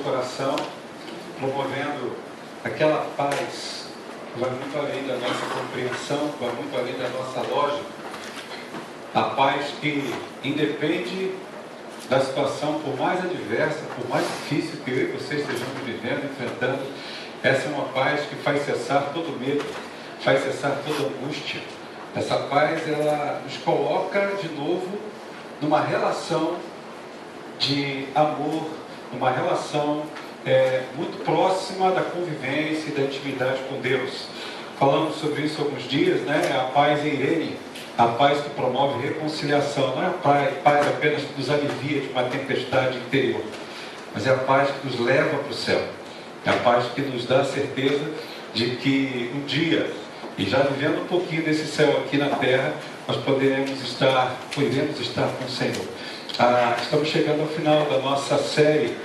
coração, promovendo aquela paz que vai muito além da nossa compreensão, que vai muito além da nossa lógica. A paz que independe da situação, por mais adversa, por mais difícil que eu e você estejamos vivendo, enfrentando, essa é uma paz que faz cessar todo medo, faz cessar toda angústia. Essa paz, ela nos coloca de novo numa relação de amor, numa relação muito próxima da convivência e da intimidade com Deus. Falamos sobre isso há alguns dias, né? A paz eirene, a paz que promove reconciliação. Não é a paz apenas que nos alivia de uma tempestade interior, mas é a paz que nos leva para o céu. É a paz que nos dá a certeza de que um dia, e já vivendo um pouquinho desse céu aqui na terra, nós podemos estar com o Senhor. Estamos chegando ao final da nossa série,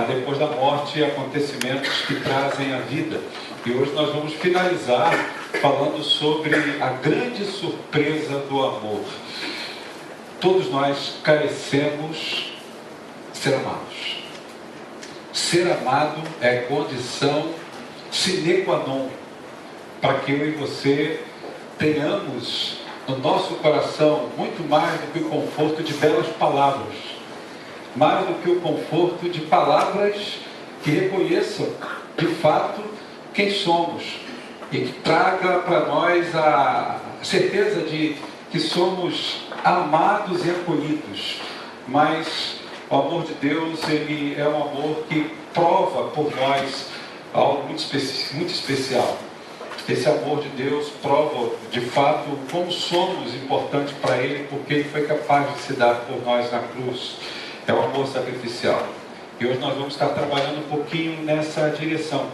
depois da morte e acontecimentos que trazem a vida. E hoje nós vamos finalizar falando sobre a grande surpresa do amor. Todos nós carecemos de ser amados. Ser amado é condição sine qua non para que eu e você tenhamos no nosso coração muito mais do que o conforto de belas palavras, mais do que o conforto de palavras que reconheçam de fato quem somos e que traga para nós a certeza de que somos amados e acolhidos. Mas o amor de Deus, ele é um amor que prova por nós algo muito especial. Esse amor de Deus prova, de fato, como somos importantes para Ele, porque Ele foi capaz de se dar por nós na cruz. É o amor sacrificial. E hoje nós vamos estar trabalhando um pouquinho nessa direção.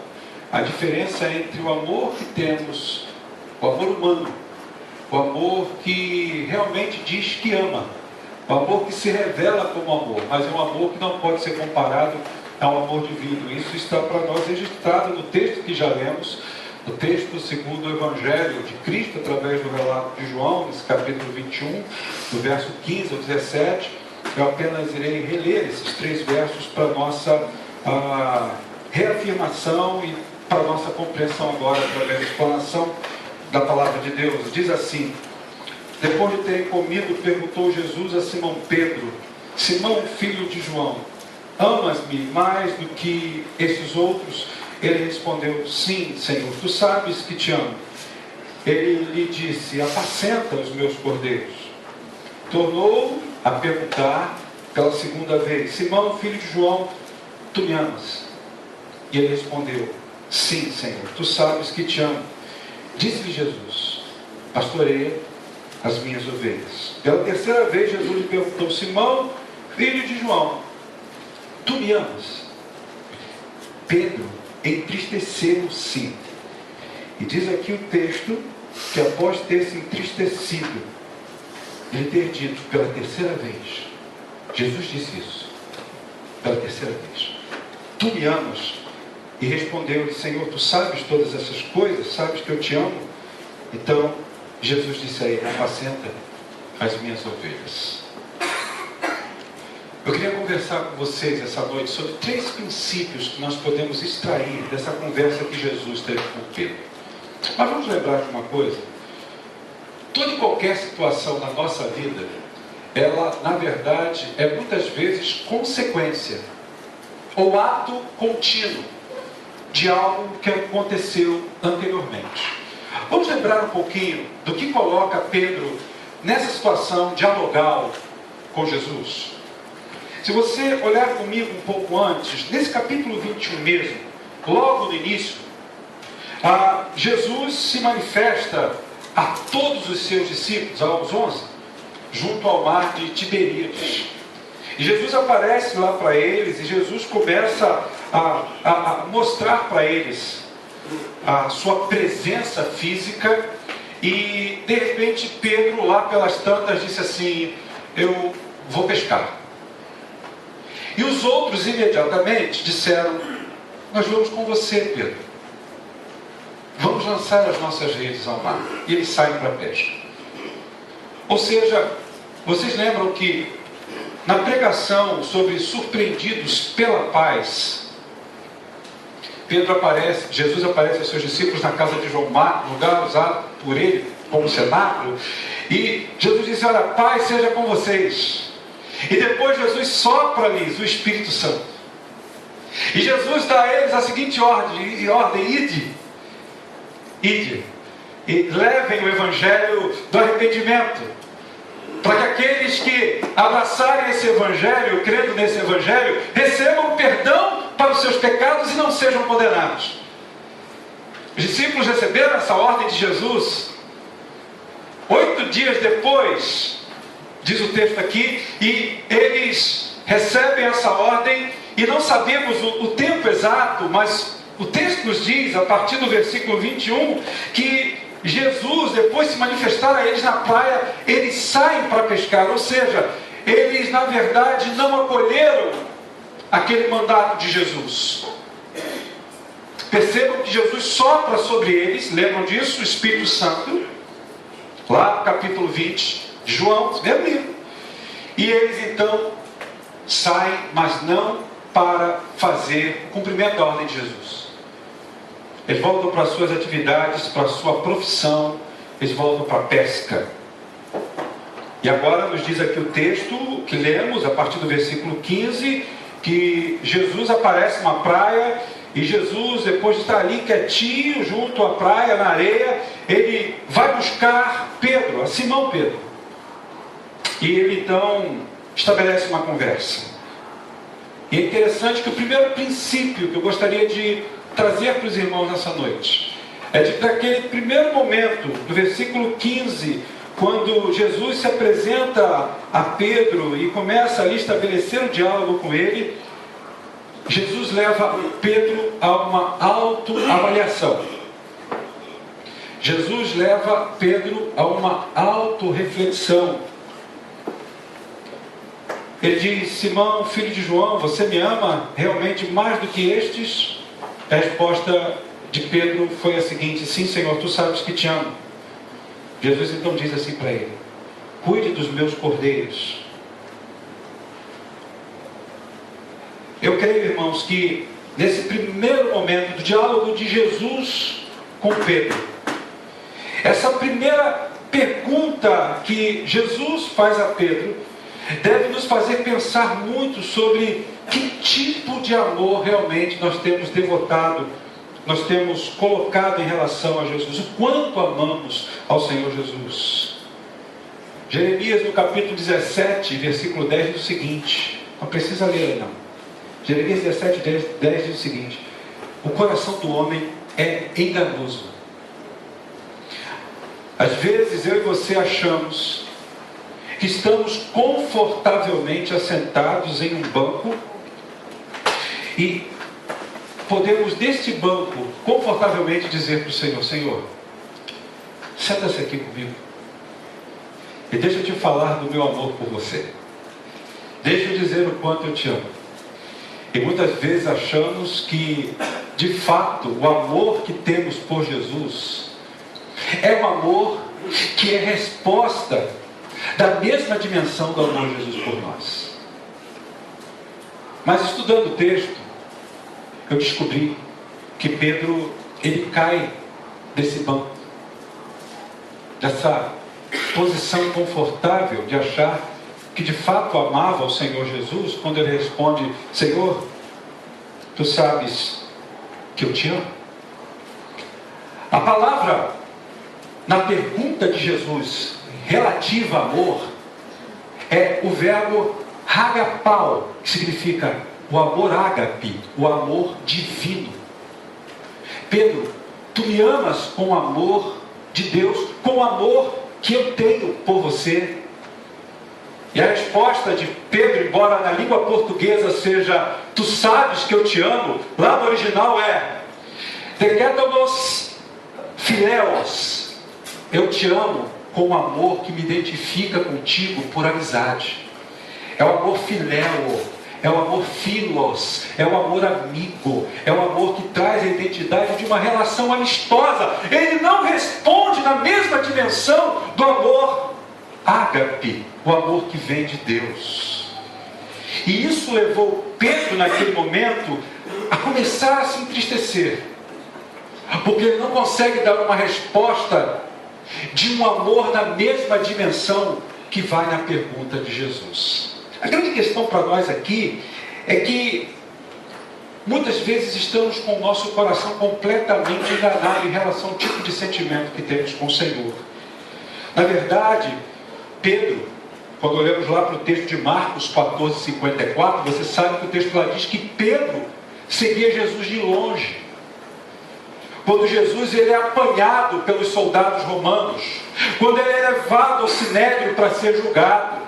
A diferença entre o amor que temos, o amor humano, o amor que realmente diz que ama, o amor que se revela como amor, mas é um amor que não pode ser comparado ao amor divino. Isso está para nós registrado no texto que já lemos, no texto segundo o Evangelho de Cristo, através do relato de João, nesse capítulo 21, do verso 15 ao 17. Eu apenas irei reler esses 3 versos para nossa reafirmação e para nossa compreensão agora, através da explanação da palavra de Deus. Diz assim: depois de terem comido, perguntou Jesus a Simão Pedro: Simão, filho de João, amas-me mais do que esses outros? Ele respondeu: sim, Senhor, tu sabes que te amo. Ele lhe disse: apacenta os meus cordeiros. Tornou a perguntar pela segunda vez: Simão, filho de João, tu me amas? E ele respondeu: sim, Senhor, tu sabes que te amo. Disse-lhe Jesus: pastoreia as minhas ovelhas. Pela terceira vez Jesus lhe perguntou: Simão, filho de João, tu me amas? Pedro entristeceu-se. E diz aqui o texto que após ter se entristecido, ele ter dito pela terceira vez, Jesus disse isso, pela terceira vez: tu me amas? E respondeu-lhe: Senhor, tu sabes todas essas coisas, sabes que eu te amo. Então Jesus disse a ele: apacenta as minhas ovelhas. Eu queria conversar com vocês essa noite sobre 3 princípios que nós podemos extrair dessa conversa que Jesus teve com Pedro. Mas vamos lembrar de uma coisa: toda e qualquer situação na nossa vida, ela, na verdade, é muitas vezes consequência ou ato contínuo de algo que aconteceu anteriormente. Vamos lembrar um pouquinho do que coloca Pedro nessa situação dialogal com Jesus. Se você olhar comigo um pouco antes, nesse capítulo 21 mesmo, logo no início, Jesus se manifesta a todos os seus discípulos, aos 11, junto ao mar de Tiberíades. E Jesus aparece lá para eles, e Jesus começa a mostrar para eles a sua presença física. E de repente Pedro, lá pelas tantas, disse assim: eu vou pescar. E os outros imediatamente disseram: nós vamos com você, Pedro, vamos lançar as nossas redes ao mar. E eles saem para a pesca. Ou seja, vocês lembram que na pregação sobre surpreendidos pela paz, Jesus aparece aos seus discípulos na casa de João Marcos, lugar usado por ele como cenáculo, e Jesus disse: olha, paz seja com vocês. E depois Jesus sopra-lhes o Espírito Santo. E Jesus dá a eles a seguinte ordem: ide, e levem o Evangelho do arrependimento, para que aqueles que abraçarem esse Evangelho, crendo nesse Evangelho, recebam perdão para os seus pecados e não sejam condenados. Os discípulos receberam essa ordem de Jesus 8 dias depois, diz o texto aqui, e eles recebem essa ordem, e não sabemos o tempo exato, mas o texto nos diz, a partir do versículo 21, que Jesus, depois de se manifestar a eles na praia, eles saem para pescar, ou seja, eles na verdade não acolheram aquele mandato de Jesus. Percebam que Jesus sopra sobre eles, lembram disso? O Espírito Santo, lá no capítulo 20 de João, mesmo livro. E eles então saem, mas não para fazer o cumprimento da ordem de Jesus. Eles voltam para as suas atividades, para a sua profissão, eles voltam para a pesca. E agora nos diz aqui o texto que lemos, a partir do versículo 15, que Jesus aparece numa praia, e Jesus, depois de estar ali quietinho, junto à praia, na areia, ele vai buscar Pedro, a Simão Pedro. E ele então estabelece uma conversa. E é interessante que o primeiro princípio que eu gostaria de trazer para os irmãos nessa noite é de daquele primeiro momento, do versículo 15, quando Jesus se apresenta a Pedro e começa ali a estabelecer um diálogo com ele, Jesus leva Pedro a uma autoavaliação. Jesus leva Pedro a uma autorreflexão. Ele diz: Simão, filho de João, você me ama realmente mais do que estes? A resposta de Pedro foi a seguinte: sim, Senhor, tu sabes que te amo. Jesus então diz assim para ele: cuide dos meus cordeiros. Eu creio, irmãos, que nesse primeiro momento do diálogo de Jesus com Pedro, essa primeira pergunta que Jesus faz a Pedro deve nos fazer pensar muito sobre que tipo de amor realmente nós temos devotado, nós temos colocado em relação a Jesus, o quanto amamos ao Senhor Jesus. Jeremias, no capítulo 17, versículo 10, diz o seguinte, não precisa ler não. Jeremias 17, 10 diz o seguinte: o coração do homem é enganoso. Às vezes eu e você achamos que estamos confortavelmente assentados em um banco e podemos deste banco confortavelmente dizer para o Senhor: Senhor, senta-se aqui comigo e deixa eu te falar do meu amor por você, deixa eu dizer o quanto eu te amo. E muitas vezes achamos que, de fato, o amor que temos por Jesus é um amor que é resposta da mesma dimensão do amor de Jesus por nós. Mas estudando o texto, eu descobri que Pedro, ele cai desse banco, dessa posição confortável de achar que de fato amava o Senhor Jesus, quando ele responde: Senhor, tu sabes que eu te amo. A palavra na pergunta de Jesus relativa a amor é o verbo agapau, que significa o amor ágape, o amor divino. Pedro, tu me amas com o amor de Deus, com o amor que eu tenho por você. E a resposta de Pedro, embora na língua portuguesa seja tu sabes que eu te amo, lá no original é deketomos phileos, eu te amo com o amor que me identifica contigo por amizade. É o amor filéu, é o amor filos, é o amor amigo, é o amor que traz a identidade de uma relação amistosa. Ele não responde na mesma dimensão do amor ágape, o amor que vem de Deus. E isso levou Pedro, naquele momento, a começar a se entristecer, porque ele não consegue dar uma resposta de um amor na mesma dimensão que vai na pergunta de Jesus. A grande questão para nós aqui é que muitas vezes estamos com o nosso coração completamente enganado em relação ao tipo de sentimento que temos com o Senhor. Na verdade, Pedro, quando olhamos lá para o texto de Marcos 14:54, você sabe que o texto lá diz que Pedro seguia Jesus de longe. Quando Jesus ele é apanhado pelos soldados romanos, quando ele é levado ao sinédrio para ser julgado.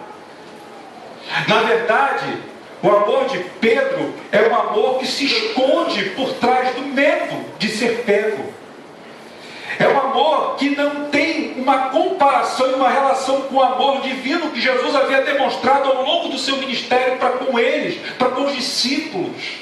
Na verdade, o amor de Pedro é um amor que se esconde por trás do medo de ser pego. É um amor que não tem uma comparação e uma relação com o amor divino que Jesus havia demonstrado ao longo do seu ministério para com eles, para com os discípulos.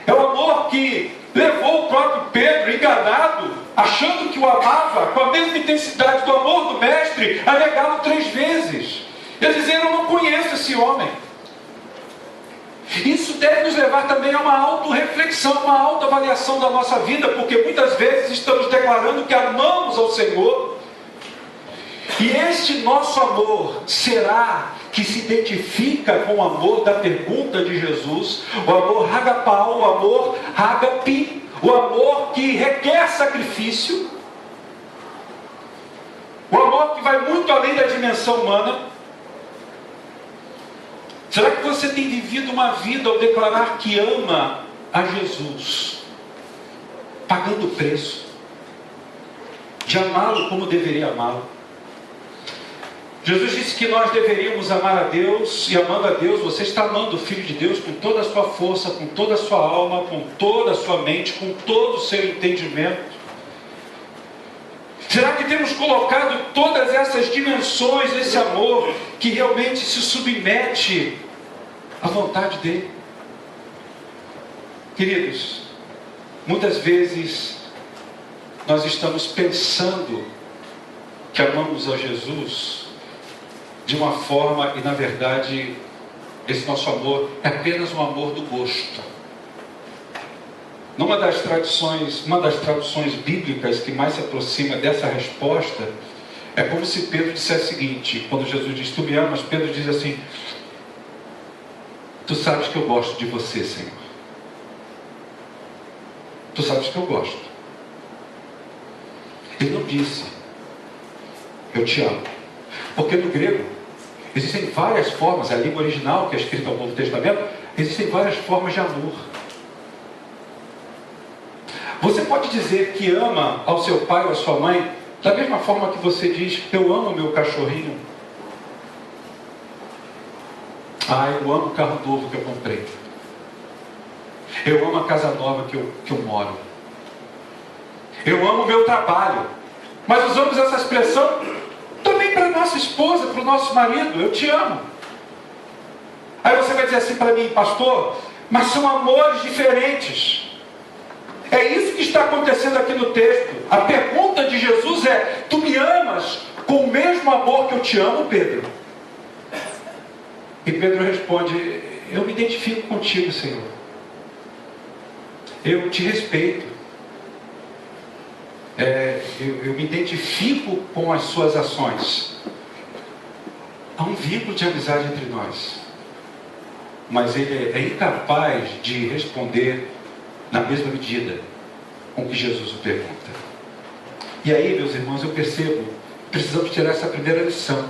É um amor que levou o próprio Pedro, enganado, achando que o amava com a mesma intensidade do amor do mestre, a negá-lo 3 vezes. Ele dizia: eu não conheço esse homem. Isso deve nos levar também a uma autorreflexão, uma autoavaliação da nossa vida, porque muitas vezes estamos declarando que amamos ao Senhor, e este nosso amor será que se identifica com o amor da pergunta de Jesus, o amor agapau, o amor agape, o amor que requer sacrifício, o amor que vai muito além da dimensão humana. Será que você tem vivido uma vida ao declarar que ama a Jesus, pagando o preço de amá-lo como deveria amá-lo? Jesus disse que nós deveríamos amar a Deus, e amando a Deus, você está amando o Filho de Deus com toda a sua força, com toda a sua alma, com toda a sua mente, com todo o seu entendimento. Será que temos colocado todas essas dimensões desse amor que realmente se submete à vontade dele? Queridos, muitas vezes nós estamos pensando que amamos a Jesus de uma forma, e na verdade esse nosso amor é apenas um amor do gosto. Uma das traduções bíblicas que mais se aproxima dessa resposta é como se Pedro dissesse o seguinte: quando Jesus diz tu me amas, Pedro diz assim: tu sabes que eu gosto de você, Senhor. Tu sabes que eu gosto. Ele não disse eu te amo, porque no grego existem várias formas, a língua original que é escrita ao Novo Testamento, existem várias formas de amor. Você pode dizer que ama ao seu pai ou à sua mãe da mesma forma que você diz eu amo o meu cachorrinho. Eu amo o carro novo que eu comprei. Eu amo a casa nova que eu moro. Eu amo o meu trabalho. Mas usamos essa expressão também para a nossa esposa, para o nosso marido. Eu te amo. Aí você vai dizer assim para mim: pastor, mas são amores diferentes. É isso que está acontecendo aqui no texto. A pergunta de Jesus é: tu me amas com o mesmo amor que eu te amo, Pedro? E Pedro responde: eu me identifico contigo, Senhor. Eu te respeito. Eu me identifico com as suas ações. Há um vínculo de amizade entre nós, mas ele é incapaz de responder na mesma medida com que Jesus o pergunta. E aí, meus irmãos, eu percebo, precisamos tirar essa primeira lição: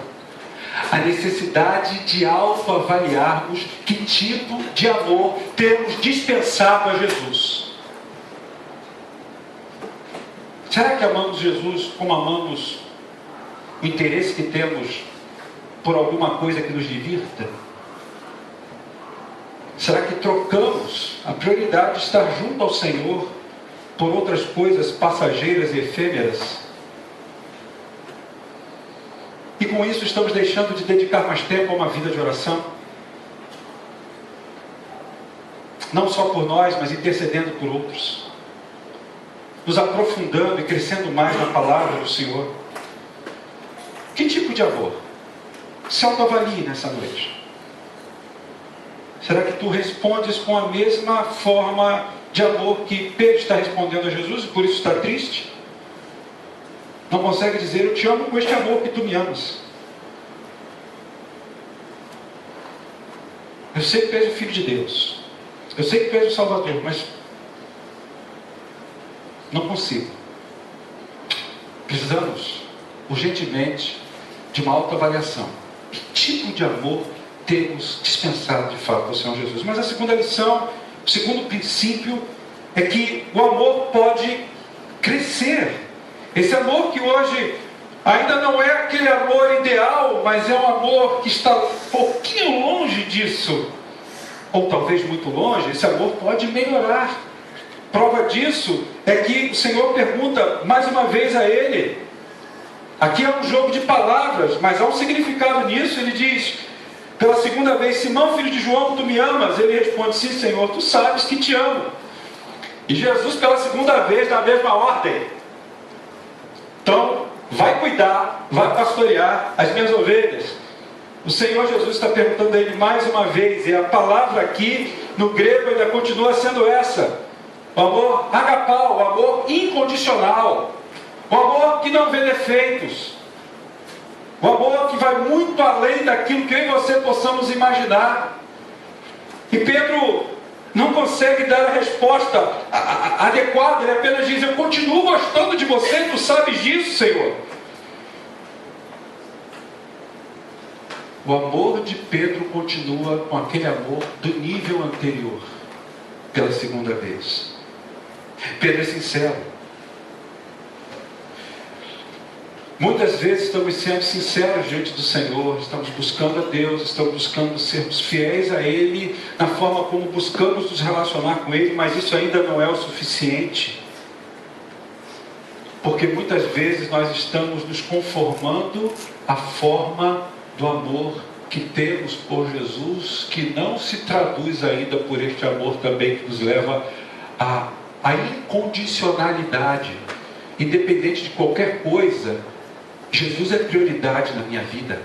a necessidade de autoavaliarmos que tipo de amor temos dispensado a Jesus. Será que amamos Jesus como amamos o interesse que temos por alguma coisa que nos divirta? Será que trocamos a prioridade de estar junto ao Senhor por outras coisas passageiras e efêmeras? E com isso estamos deixando de dedicar mais tempo a uma vida de oração? Não só por nós, mas intercedendo por outros. Nos aprofundando e crescendo mais na palavra do Senhor. Que tipo de amor? Se autoavalie nessa noite. Será que tu respondes com a mesma forma de amor que Pedro está respondendo a Jesus e por isso está triste? Não consegue dizer: eu te amo com este amor que tu me amas. Eu sei que tu és o Filho de Deus, eu sei que tu és o Salvador, mas não consigo. Precisamos urgentemente de uma autoavaliação. Que tipo de amor temos dispensado de fato ao Senhor Jesus? Mas a segunda lição, o segundo princípio, é que o amor pode crescer. Esse amor que hoje ainda não é aquele amor ideal, mas é um amor que está um pouquinho longe disso, ou talvez muito longe. Esse amor pode melhorar. Prova disso é que o Senhor pergunta mais uma vez a ele. Aqui é um jogo de palavras, mas há um significado nisso. Ele diz pela segunda vez: Simão, filho de João, tu me amas? Ele responde: sim, Senhor, tu sabes que te amo. E Jesus, pela segunda vez, na mesma ordem: então, vai cuidar, vai pastorear as minhas ovelhas. O Senhor Jesus está perguntando a ele mais uma vez, e a palavra aqui no grego ainda continua sendo essa: o amor agapau, o amor incondicional, o amor que não vê defeitos, o amor que vai muito além daquilo que eu e você possamos imaginar. E Pedro não consegue dar a resposta adequada. Ele apenas diz: eu continuo gostando de você, tu sabes disso, Senhor. O amor de Pedro continua com aquele amor do nível anterior, pela segunda vez. Pedro é sincero. Muitas vezes estamos sendo sinceros diante do Senhor, estamos buscando a Deus, estamos buscando sermos fiéis a Ele, na forma como buscamos nos relacionar com Ele, mas isso ainda não é o suficiente. Porque muitas vezes nós estamos nos conformando à forma do amor que temos por Jesus, que não se traduz ainda por este amor também que nos leva à incondicionalidade. Independente de qualquer coisa, Jesus é prioridade na minha vida.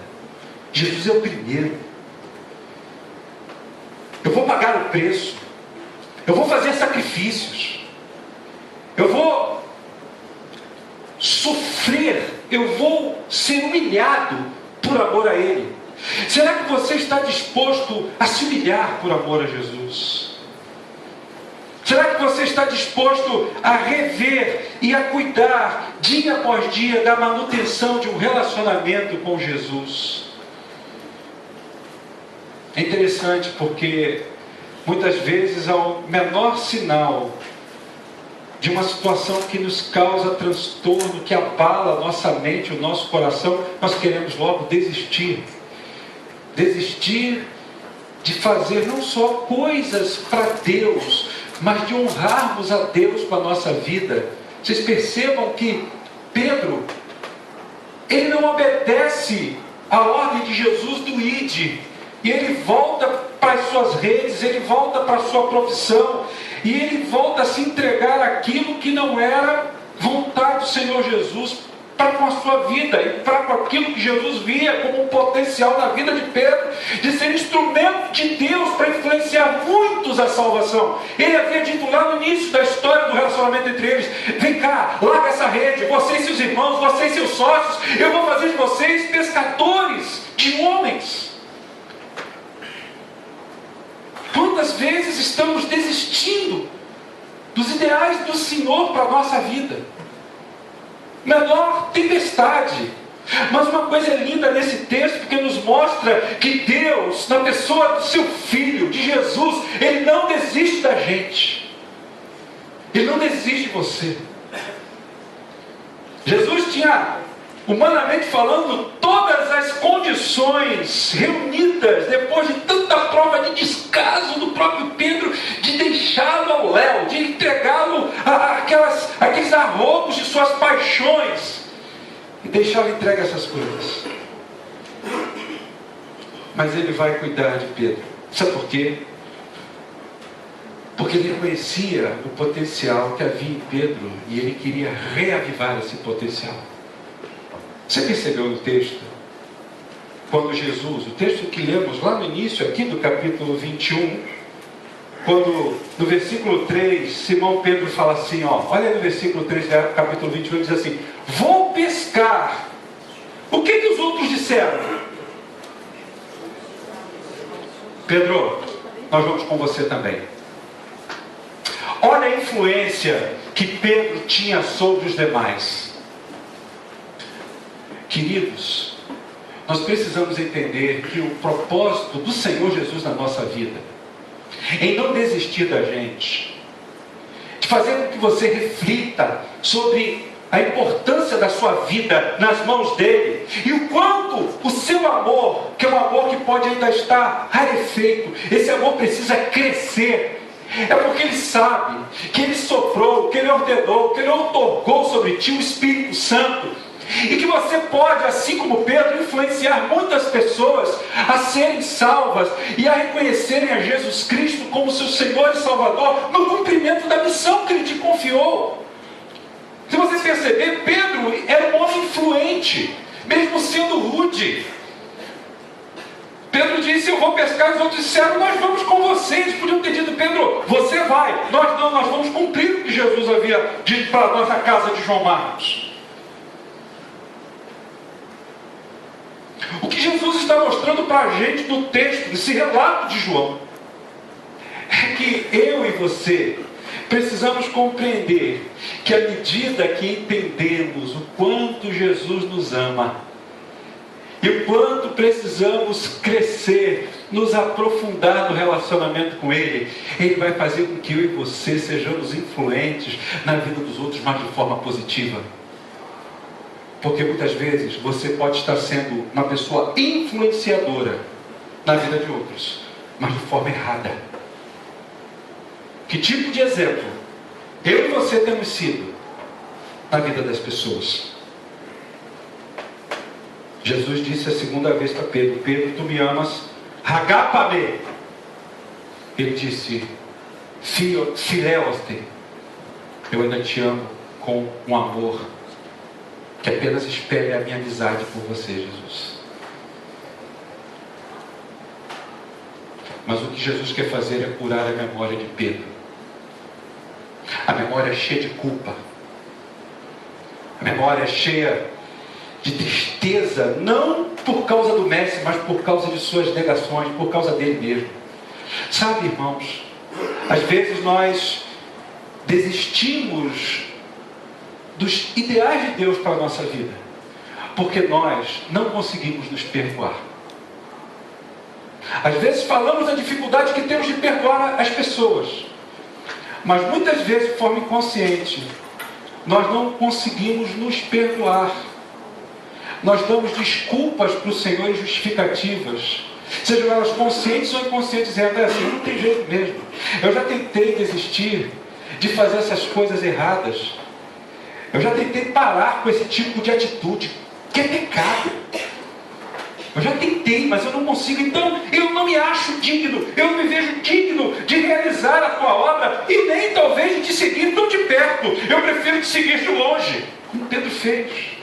Jesus é o primeiro. Eu vou pagar o preço. Eu vou fazer sacrifícios. Eu vou sofrer. Eu vou ser humilhado por amor a Ele. Será que você está disposto a se humilhar por amor a Jesus? Será que você está disposto a rever e a cuidar dia após dia da manutenção de um relacionamento com Jesus? É interessante porque muitas vezes ao menor sinal de uma situação que nos causa transtorno, que abala a nossa mente, o nosso coração, nós queremos logo desistir. Desistir de fazer não só coisas para Deus, mas de honrarmos a Deus com a nossa vida. Vocês percebam que Pedro, ele não obedece à ordem de Jesus do ide, e ele volta para as suas redes, ele volta para a sua profissão, e ele volta a se entregar àquilo que não era vontade do Senhor Jesus para com a sua vida, e para com aquilo que Jesus via como um potencial na vida de Pedro, de ser instrumento de Deus para influenciar muitos à salvação. Ele havia dito lá no início da história do relacionamento entre eles: vem cá, larga essa rede, vocês e seus irmãos, vocês e seus sócios, eu vou fazer de vocês pescadores de homens. Quantas vezes estamos desistindo dos ideais do Senhor para a nossa vida? Menor tempestade. Mas uma coisa é linda nesse texto, porque nos mostra que Deus, na pessoa do seu Filho, de Jesus, Ele não desiste da gente. Ele não desiste de você. Jesus tinha, humanamente falando, todas as condições reunidas, depois de tanta prova de descaso do próprio Pedro, de deixá-lo ao léu, de entregá-lo àqueles arroubos de suas paixões, e deixá-lo entregue a essas coisas. Mas Ele vai cuidar de Pedro. Sabe por quê? Porque Ele conhecia o potencial que havia em Pedro, e Ele queria reavivar esse potencial. Você percebeu no texto? quando Jesus, o texto que lemos lá no início aqui do capítulo 21, quando no versículo 3, Simão Pedro fala assim, olha aí no versículo 3 do capítulo 21, ele diz assim: vou pescar. O que os outros disseram? Pedro, nós vamos com você também. Olha a influência que Pedro tinha sobre os demais. Queridos, nós precisamos entender que o propósito do Senhor Jesus na nossa vida, em não desistir da gente, de fazer com que você reflita sobre a importância da sua vida nas mãos dele, e o quanto o seu amor, que é um amor que pode ainda estar rarefeito, esse amor precisa crescer. É porque ele sabe que ele soprou, que ele ordenou, que ele outorgou sobre ti o Espírito Santo, e que você pode, assim como Pedro, influenciar muitas pessoas a serem salvas e a reconhecerem a Jesus Cristo como seu Senhor e Salvador no cumprimento da missão que ele te confiou. Se você perceber, Pedro era um homem influente, mesmo sendo rude. Pedro disse: eu vou pescar. Os outros disseram: nós vamos com você. Eles podiam ter dito: Pedro, você vai. Nós não, nós vamos cumprir o que Jesus havia dito para nós na casa de João Marcos. O que Jesus está mostrando para a gente no texto, nesse relato de João, é que eu e você precisamos compreender que à medida que entendemos o quanto Jesus nos ama e o quanto precisamos crescer, nos aprofundar no relacionamento com Ele, Ele vai fazer com que eu e você sejamos influentes na vida dos outros, mas de forma positiva. Porque muitas vezes você pode estar sendo uma pessoa influenciadora na vida de outros, mas de forma errada. Que tipo de exemplo eu e você temos sido na vida das pessoas? Jesus disse a segunda vez para Pedro: Pedro, tu me amas? Agapame. Ele disse: Filéoste, eu ainda te amo com um amor que apenas espere a minha amizade por você, Jesus. Mas o que Jesus quer fazer é curar a memória de Pedro. A memória cheia de culpa. A memória cheia de tristeza, não por causa do mestre, mas por causa de suas negações, por causa dele mesmo. Sabe, irmãos, às vezes nós desistimos dos ideais de Deus para a nossa vida, porque nós não conseguimos nos perdoar. Às vezes falamos da dificuldade que temos de perdoar as pessoas, mas muitas vezes, de forma inconsciente, nós não conseguimos nos perdoar. Nós damos desculpas para o Senhor e justificativas, sejam elas conscientes ou inconscientes, dizendo: é assim, não tem jeito mesmo. Eu já tentei desistir de fazer essas coisas erradas. Eu já tentei parar com esse tipo de atitude, que é pecado. Eu já tentei, mas eu não consigo. Então eu não me acho digno, eu não me vejo digno de realizar a tua obra, e nem talvez de te seguir tão de perto. Eu prefiro te seguir de longe, como Pedro fez.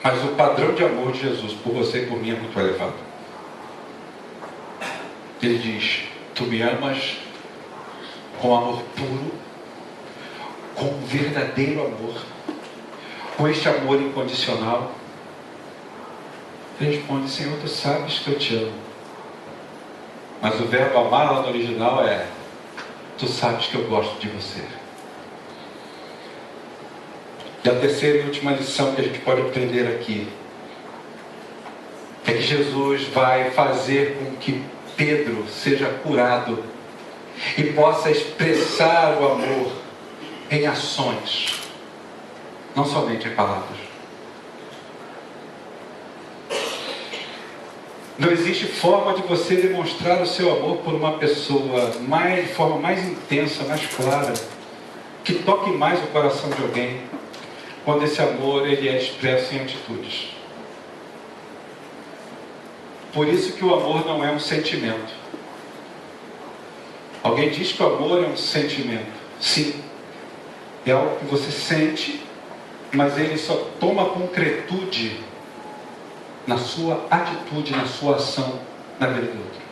Mas o padrão de amor de Jesus por você e por mim é muito elevado. Ele diz: tu me amas com amor puro, com um verdadeiro amor, com este amor incondicional. Ele responde: Senhor, tu sabes que eu te amo. Mas o verbo amar lá no original é: tu sabes que eu gosto de você. E a terceira e última lição que a gente pode aprender aqui é que Jesus vai fazer com que Pedro seja curado e possa expressar o amor em ações, não somente em palavras. Não existe forma de você demonstrar o seu amor por uma pessoa de forma mais intensa, mais clara, que toque mais o coração de alguém, quando esse amor ele é expresso em atitudes. Por isso que o amor não é um sentimento. Alguém diz que o amor é um sentimento. Sim, é algo que você sente mas ele só toma concretude na sua atitude, na sua ação, na vida do outro.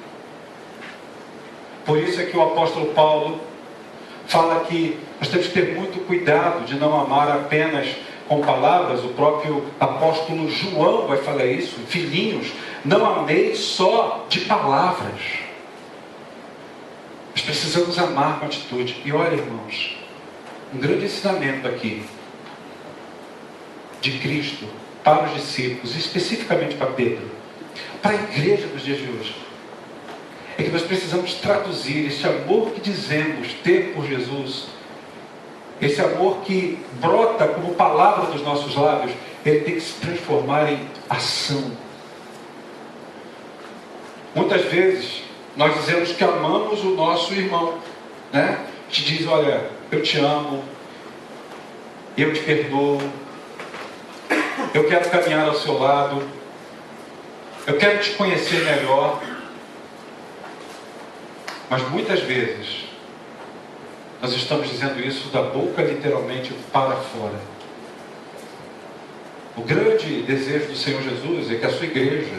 Por isso é que o apóstolo Paulo fala que nós temos que ter muito cuidado de não amar apenas com palavras. O próprio apóstolo João vai falar isso: filhinhos, não ameis só de palavras. Nós precisamos amar com atitude. E olha, irmãos, um grande ensinamento aqui de Cristo para os discípulos, especificamente para Pedro, para a igreja dos dias de hoje, é que nós precisamos traduzir esse amor que dizemos ter por Jesus, esse amor que brota como palavra dos nossos lábios, ele tem que se transformar em ação. Muitas vezes nós dizemos que amamos o nosso irmão, né? A gente diz: olha, eu te amo, eu te perdoo, eu quero caminhar ao seu lado, eu quero te conhecer melhor. Mas muitas vezes nós estamos dizendo isso da boca literalmente para fora. O grande desejo do Senhor Jesus é que a sua igreja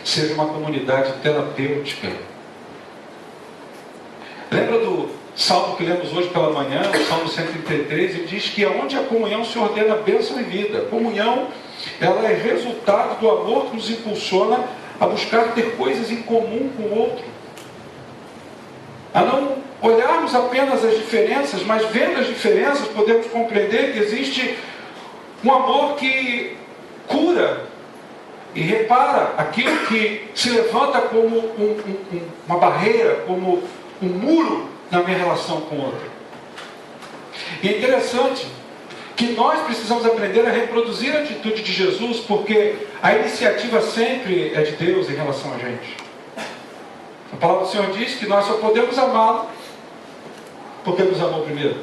seja uma comunidade terapêutica. Lembra do salmo que lemos hoje pela manhã, o Salmo 133, ele diz que onde a comunhão se ordena bênção e vida. A comunhão, ela é resultado do amor que nos impulsiona a buscar ter coisas em comum com o outro. A não olharmos apenas as diferenças, mas vendo as diferenças, podemos compreender que existe um amor que cura e repara aquilo que se levanta como uma barreira, como um muro na minha relação com o outro. E é interessante que nós precisamos aprender a reproduzir a atitude de Jesus, porque a iniciativa sempre é de Deus em relação a gente. A palavra do Senhor diz que nós só podemos amá-lo porque Ele nos amou primeiro.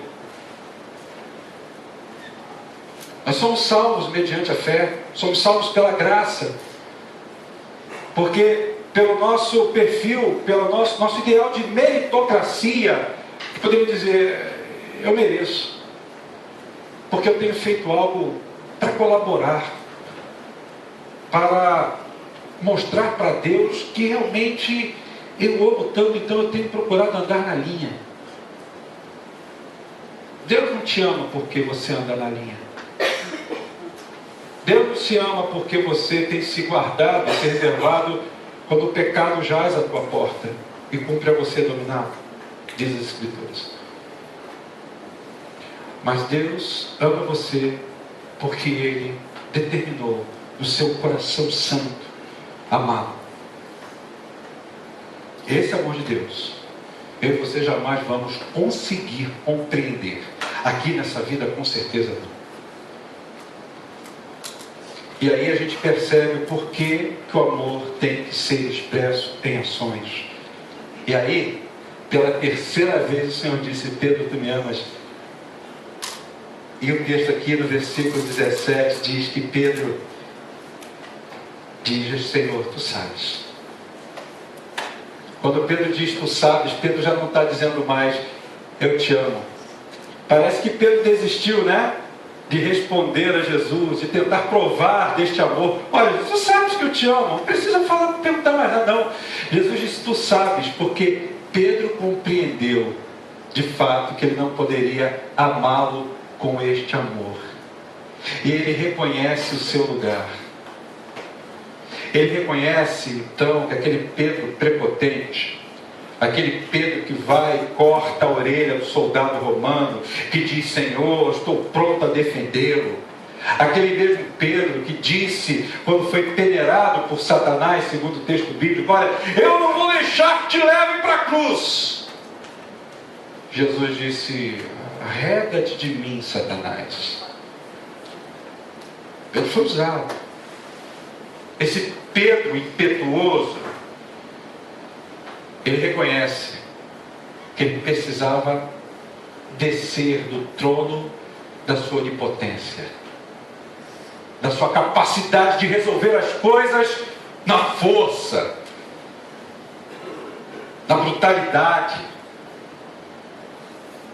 Nós somos salvos mediante a fé, somos salvos pela graça, porque pelo nosso perfil, pelo nosso ideal de meritocracia, podemos dizer: eu mereço, porque eu tenho feito algo para colaborar, para mostrar para Deus que realmente eu amo tanto, então eu tenho procurado andar na linha. Deus não te ama porque você anda na linha. Deus não te ama porque você tem se guardado, se reservado quando o pecado jaz à tua porta e cumpre a você dominar, diz as Escrituras. Mas Deus ama você porque Ele determinou no seu coração santo amá-lo. Esse amor de Deus, eu e você jamais vamos conseguir compreender aqui nessa vida, com certeza não. E aí a gente percebe por que o amor tem que ser expresso em ações. E aí, pela terceira vez, o Senhor disse: Pedro, tu me amas? E o texto aqui no versículo 17 diz que Pedro diz: Senhor, tu sabes. Quando Pedro diz tu sabes, Pedro já não está dizendo mais eu te amo. Parece que Pedro desistiu, né? De responder a Jesus, de tentar provar deste amor. Olha, tu sabes que eu te amo, não precisa perguntar mais nada não. Jesus disse tu sabes, porque Pedro compreendeu de fato que ele não poderia amá-lo com este amor. E ele reconhece o seu lugar. Ele reconhece então que aquele Pedro prepotente, aquele Pedro que vai e corta a orelha do soldado romano, que diz: Senhor, estou pronto a defendê-lo. Aquele mesmo Pedro que disse, quando foi peneirado por Satanás, segundo o texto bíblico: olha, eu não vou deixar que te leve para a cruz. Jesus disse: arreda-te de mim, Satanás. Pedro foi usado. Esse Pedro impetuoso, ele reconhece que ele precisava descer do trono da sua onipotência, da sua capacidade de resolver as coisas na força, na brutalidade.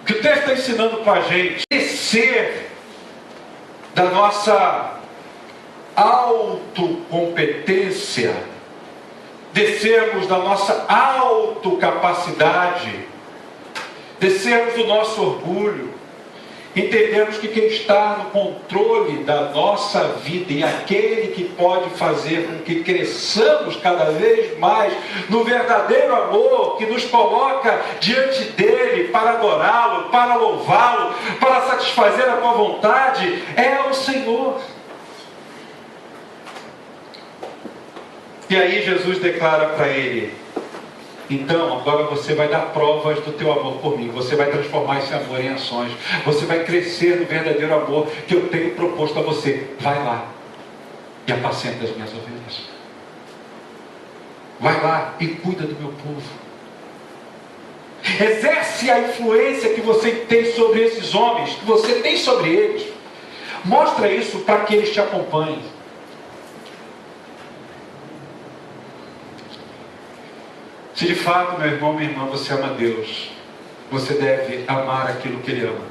O que o texto está ensinando para a gente: descer da nossa autocompetência, descermos da nossa autocapacidade, descermos do nosso orgulho, entendemos que quem está no controle da nossa vida e aquele que pode fazer com que cresçamos cada vez mais no verdadeiro amor que nos coloca diante dele para adorá-lo, para louvá-lo, para satisfazer a tua vontade, é o Senhor. E aí Jesus declara para ele: então, agora você vai dar provas do teu amor por mim. Você vai transformar esse amor em ações. Você vai crescer no verdadeiro amor que eu tenho proposto a você. Vai lá e apacenta as minhas ovelhas. Vai lá e cuida do meu povo. Exerce a influência que você tem sobre esses homens, que você tem sobre eles. Mostra isso para que eles te acompanhem. Se de fato, meu irmão, minha irmã, você ama Deus, você deve amar aquilo que Ele ama.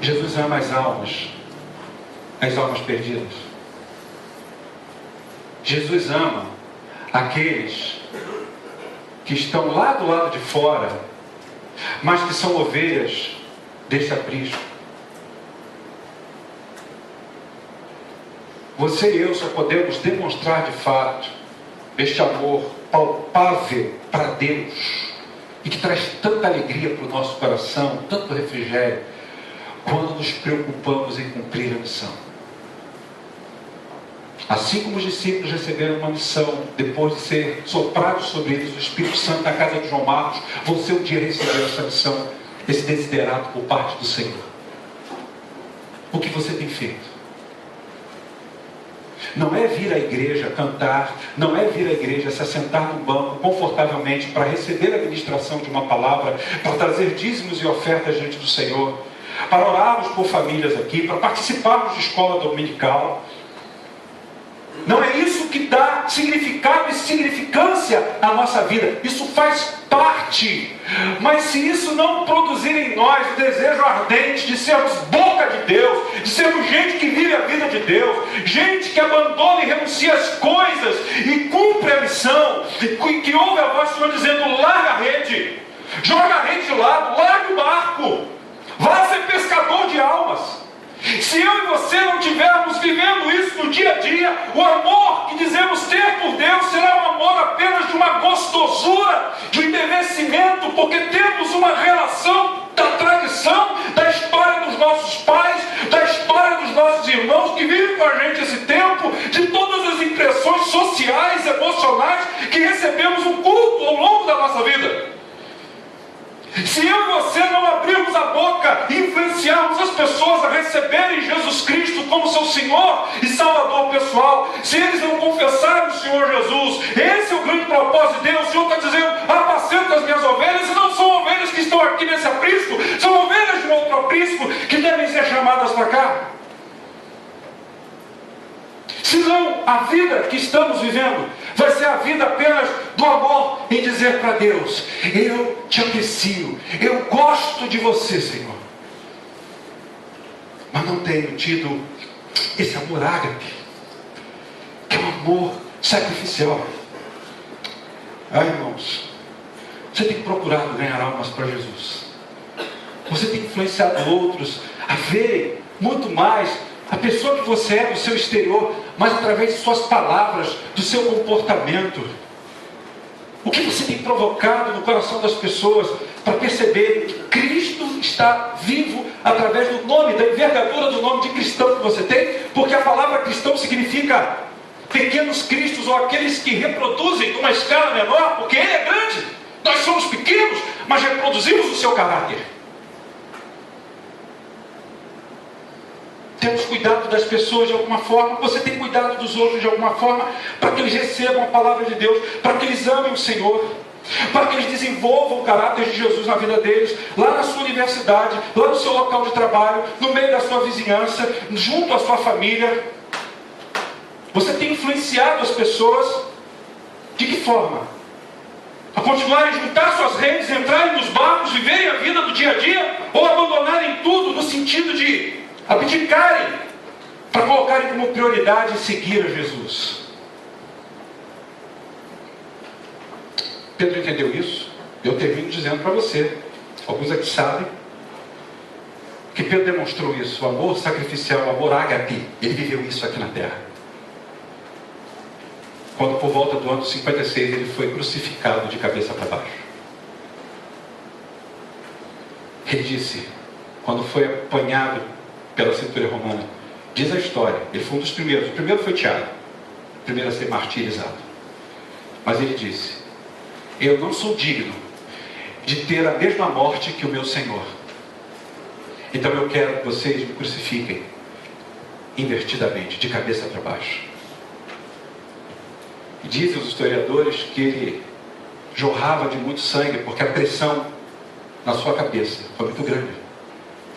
Jesus ama as almas perdidas. Jesus ama aqueles que estão lá do lado de fora, mas que são ovelhas desse aprisco. Você e eu só podemos demonstrar de fato este amor palpável para Deus e que traz tanta alegria para o nosso coração, tanto refrigério, quando nos preocupamos em cumprir a missão. Assim como os discípulos receberam uma missão depois de ser soprado sobre eles o Espírito Santo na casa de João Marcos, você um dia recebeu essa missão, esse desiderato por parte do Senhor. O que você tem feito? Não é vir à igreja cantar, não é vir à igreja se assentar no banco confortavelmente para receber a ministração de uma palavra, para trazer dízimos e ofertas diante do Senhor, para orarmos por famílias aqui, para participarmos de escola dominical. Não é isso que dá significado e significância à nossa vida. Isso faz parte. Mas se isso não produzir em nós o desejo ardente de sermos boca de Deus, de sermos gente que vive a vida de Deus, gente que abandona e renuncia as coisas e cumpre a missão, que ouve a voz do Senhor dizendo: larga a rede, joga a rede de lado, larga o barco, vá ser pescador de almas. Se eu e você não estivermos vivendo isso no dia a dia, o amor que dizemos ter por Deus será um amor apenas de uma gostosura, de um envelhecimento, porque temos uma relação da tradição, da história dos nossos pais, da história dos nossos irmãos que vivem com a gente esse tempo, de todas as impressões sociais, emocionais que recebemos no culto ao longo da nossa vida. Se eu e você não abrirmos a boca e influenciarmos as pessoas a receberem Jesus Cristo como seu Senhor e Salvador pessoal, se eles não confessarem o Senhor Jesus, esse é o grande propósito de Deus. O Senhor está dizendo: apacenta as minhas ovelhas, e não são ovelhas que estão aqui nesse aprisco, são ovelhas de um outro aprisco que devem ser chamadas para cá. Senão, a vida que estamos vivendo vai ser a vida apenas do amor em dizer para Deus: eu te aprecio, eu gosto de você, Senhor. Mas não tenho tido esse amor ágape, que é um amor sacrificial. Irmãos, você tem procurado ganhar almas para Jesus. Você tem influenciado outros a verem muito mais a pessoa que você é no seu exterior, mas através de suas palavras, do seu comportamento. O que você tem provocado no coração das pessoas para perceber que Cristo está vivo através do nome, da envergadura do nome de cristão que você tem? Porque a palavra cristão significa pequenos cristos, ou aqueles que reproduzem numa escala menor, porque Ele é grande. Nós somos pequenos, mas reproduzimos o seu caráter. Temos cuidado das pessoas de alguma forma, você tem cuidado dos outros de alguma forma, para que eles recebam a palavra de Deus, para que eles amem o Senhor, para que eles desenvolvam o caráter de Jesus na vida deles, lá na sua universidade, lá no seu local de trabalho, no meio da sua vizinhança, junto à sua família. Você tem influenciado as pessoas de que forma? A continuarem a juntar suas redes, entrarem nos barcos, viverem a vida do dia a dia? ou abandonarem tudo no sentido de abdicarem para colocarem como prioridade seguir a Jesus. Pedro entendeu isso. Eu termino dizendo para você, alguns aqui sabem, que Pedro demonstrou isso, o amor sacrificial, o amor ágape. Ele viveu isso aqui na terra. Quando por volta do ano 56 ele foi crucificado de cabeça para baixo. Ele disse, quando foi apanhado pela centúria romana, diz a história, ele foi um dos primeiros. O primeiro foi Tiago, o primeiro a ser martirizado. Mas ele disse, eu não sou digno de ter a mesma morte que o meu Senhor. Então eu quero que vocês me crucifiquem invertidamente, de cabeça para baixo. E dizem os historiadores que ele jorrava de muito sangue, porque a pressão na sua cabeça foi muito grande.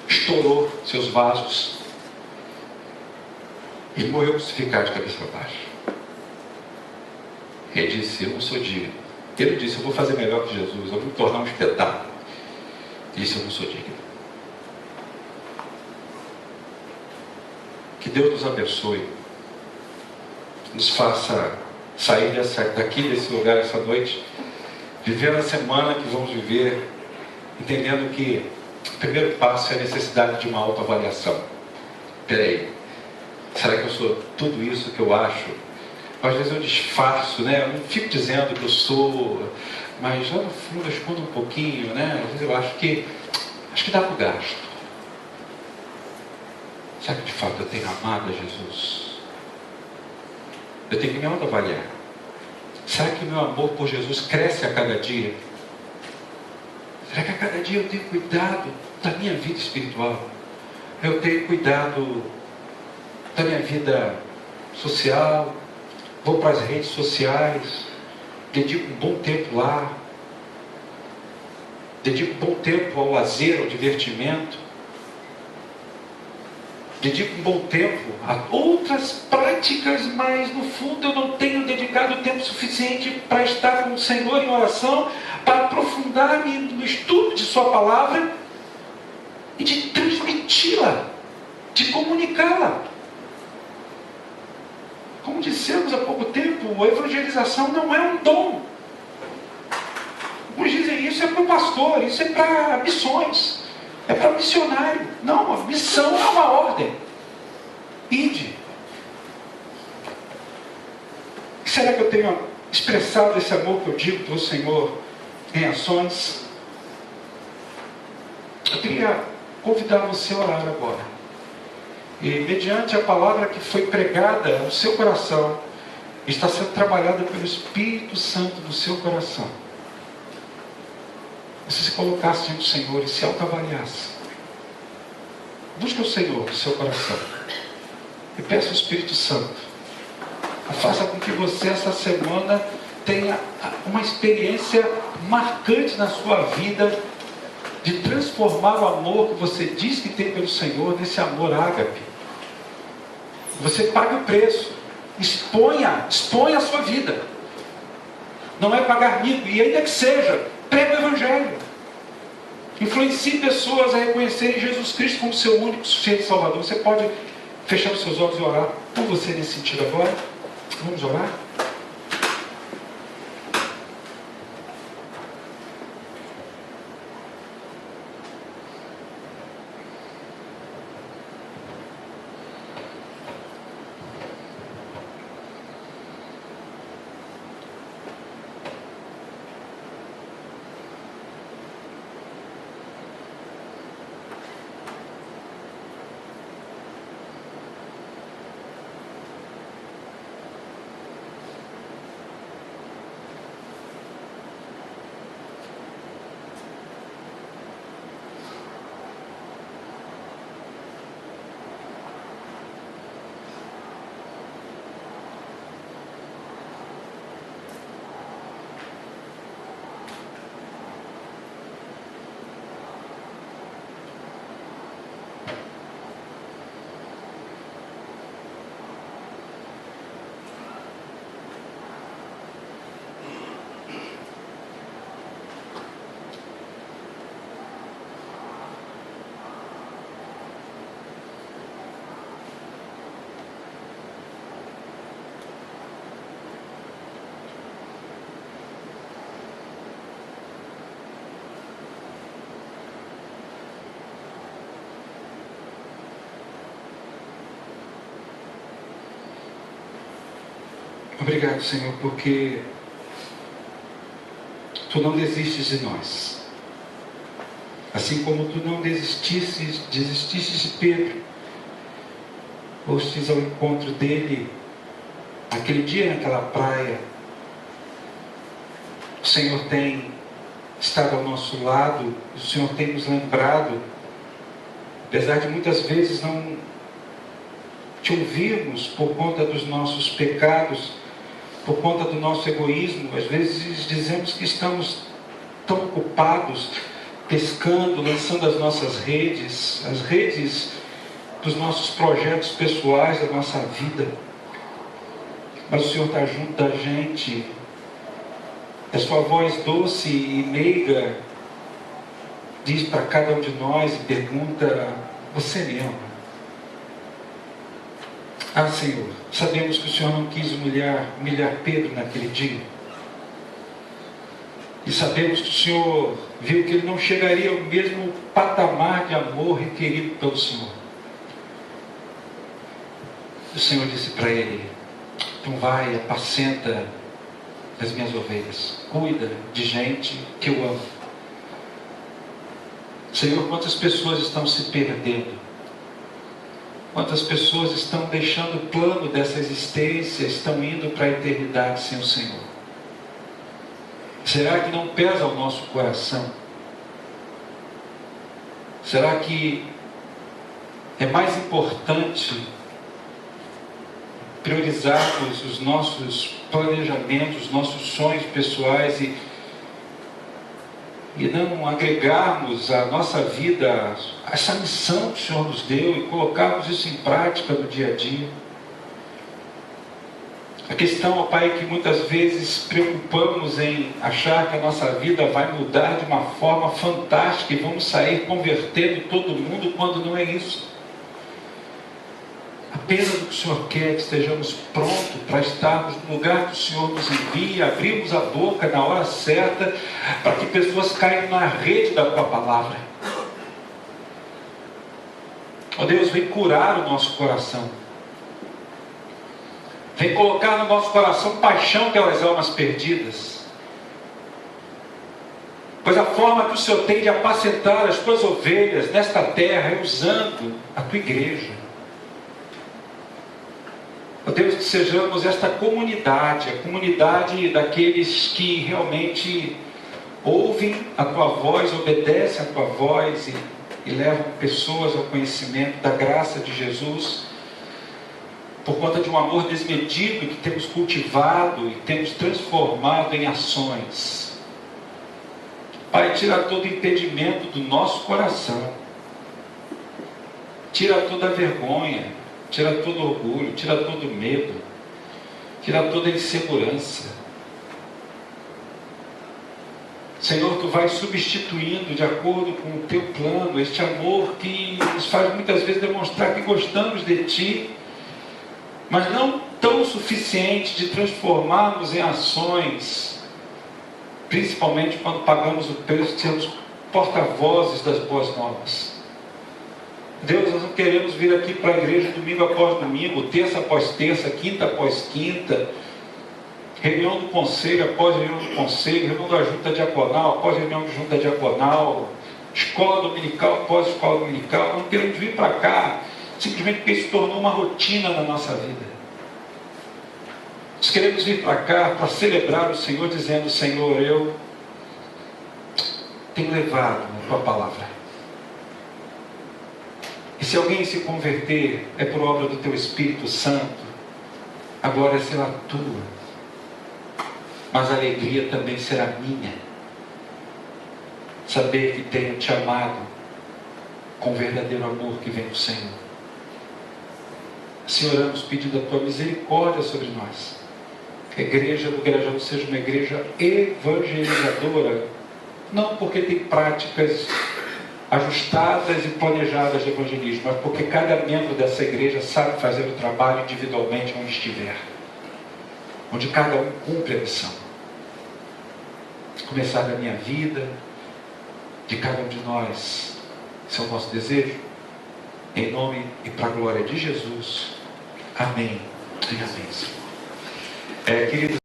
Estourou seus vasos. Ele morreu crucificado de cabeça para baixo. Ele disse, eu não sou digno. Ele disse, eu vou fazer melhor que Jesus, eu vou me tornar um espetáculo. Ele disse, eu não sou digno. Que Deus nos abençoe, nos faça sair daqui, desse lugar, essa noite, vivendo a semana que vamos viver, entendendo que o primeiro passo é a necessidade de uma autoavaliação. Peraí, será que eu sou tudo isso que eu acho? Às vezes eu disfarço, né? Eu não fico dizendo que eu sou, mas lá no fundo eu escondo um pouquinho, né? Às vezes eu acho que dá para o gasto. Será que de fato eu tenho amado a Jesus? Eu tenho que me autoavaliar. Será que o meu amor por Jesus cresce a cada dia? Será que a cada dia eu tenho cuidado da minha vida espiritual? Eu tenho cuidado da minha vida social? Vou para as redes sociais? Dedico um bom tempo lá? Dedico um bom tempo ao lazer, ao divertimento? Dedico um bom tempo a outras práticas, mas no fundo eu não tenho dedicado tempo suficiente para estar com o Senhor em oração, para aprofundar-me no estudo de Sua palavra e de transmiti-la, de comunicá-la. Como dissemos há pouco tempo, a evangelização não é um dom. Alguns dizem isso é para o pastor, isso é para missões. É para missionário. Não, a missão é uma ordem. Ide. Será que eu tenho expressado esse amor que eu digo pelo Senhor em ações? Eu queria convidar você a orar agora. E mediante a palavra que foi pregada no seu coração, está sendo trabalhada pelo Espírito Santo no seu coração. Você se colocasse diante do Senhor e se autoavaliasse. Busque o Senhor no seu coração. E peça ao Espírito Santo. Faça com que você essa semana tenha uma experiência marcante na sua vida de transformar o amor que você diz que tem pelo Senhor nesse amor ágape. Você paga o preço. Exponha a sua vida. Não é pagar mico, e ainda que seja, prega o Evangelho. Influencie pessoas a reconhecerem Jesus Cristo como seu único, suficiente Salvador. Você pode fechar os seus olhos e orar por você nesse sentido agora. Vamos orar? Obrigado, Senhor, porque Tu não desistes de nós. Assim como Tu não desististe de Pedro, fostes ao encontro dele aquele dia naquela praia. O Senhor tem estado ao nosso lado, o Senhor tem nos lembrado, apesar de muitas vezes não Te ouvirmos por conta dos nossos pecados, por conta do nosso egoísmo. Às vezes dizemos que estamos tão ocupados, pescando, lançando as nossas redes, as redes dos nossos projetos pessoais, da nossa vida. Mas o Senhor está junto da gente. A sua voz doce e meiga diz para cada um de nós e pergunta: você me ama? Ah, Senhor, sabemos que o Senhor não quis humilhar Pedro naquele dia. E sabemos que o Senhor viu que ele não chegaria ao mesmo patamar de amor requerido pelo Senhor. O Senhor disse para ele: então vai, apacenta as minhas ovelhas, cuida de gente que eu amo. Senhor, quantas pessoas estão se perdendo, quantas pessoas estão deixando o plano dessa existência, estão indo para a eternidade sem o Senhor. Será que não pesa o nosso coração? Será que é mais importante priorizarmos os nossos planejamentos, os nossos sonhos pessoais e não agregarmos à nossa vida essa missão que o Senhor nos deu e colocarmos isso em prática no dia a dia? A questão, ó Pai, é que muitas vezes preocupamos em achar que a nossa vida vai mudar de uma forma fantástica e vamos sair convertendo todo mundo, quando não é isso. Apenas o que o Senhor quer é que estejamos prontos para estarmos no lugar que o Senhor nos envia, abrirmos a boca na hora certa, para que pessoas caiam na rede da Tua Palavra. Ó Deus, vem curar o nosso coração. Vem colocar no nosso coração paixão pelas almas perdidas. Pois a forma que o Senhor tem de apacentar as Tuas ovelhas nesta terra é usando a Tua igreja. Ó Deus, que sejamos esta comunidade, a comunidade daqueles que realmente ouvem a Tua voz, obedecem a Tua voz e levam pessoas ao conhecimento da graça de Jesus, por conta de um amor desmedido que temos cultivado e temos transformado em ações. Pai, tira todo impedimento do nosso coração, tira toda a vergonha, tira todo orgulho, tira todo medo, tira toda insegurança. Senhor, Tu vais substituindo de acordo com o Teu plano este amor que nos faz muitas vezes demonstrar que gostamos de Ti, mas não tão suficiente de transformarmos em ações, principalmente quando pagamos o preço de sermos porta-vozes das boas novas. Deus, nós não queremos vir aqui para a igreja domingo após domingo, terça após terça, quinta após quinta, reunião do conselho após reunião do conselho, reunião da junta diaconal após reunião de junta diaconal, escola dominical após escola dominical. Não queremos vir para cá simplesmente porque isso tornou uma rotina na nossa vida. Nós queremos vir para cá para celebrar o Senhor, dizendo: Senhor, eu tenho levado a Tua palavra. E se alguém se converter, é por obra do Teu Espírito Santo. A glória será Tua, mas a alegria também será minha. Saber que tenho Te amado com verdadeiro amor que vem do Senhor. Assim oramos pedindo a Tua misericórdia sobre nós. Que a igreja do Grajaú seja uma igreja evangelizadora, não porque tem práticas ajustadas e planejadas de evangelismo, mas porque cada membro dessa igreja sabe fazer o trabalho individualmente onde estiver, onde cada um cumpre a missão. Começar da minha vida, de cada um de nós. Esse é o nosso desejo, em nome e para a glória de Jesus. Amém e amém, Senhor. Queridos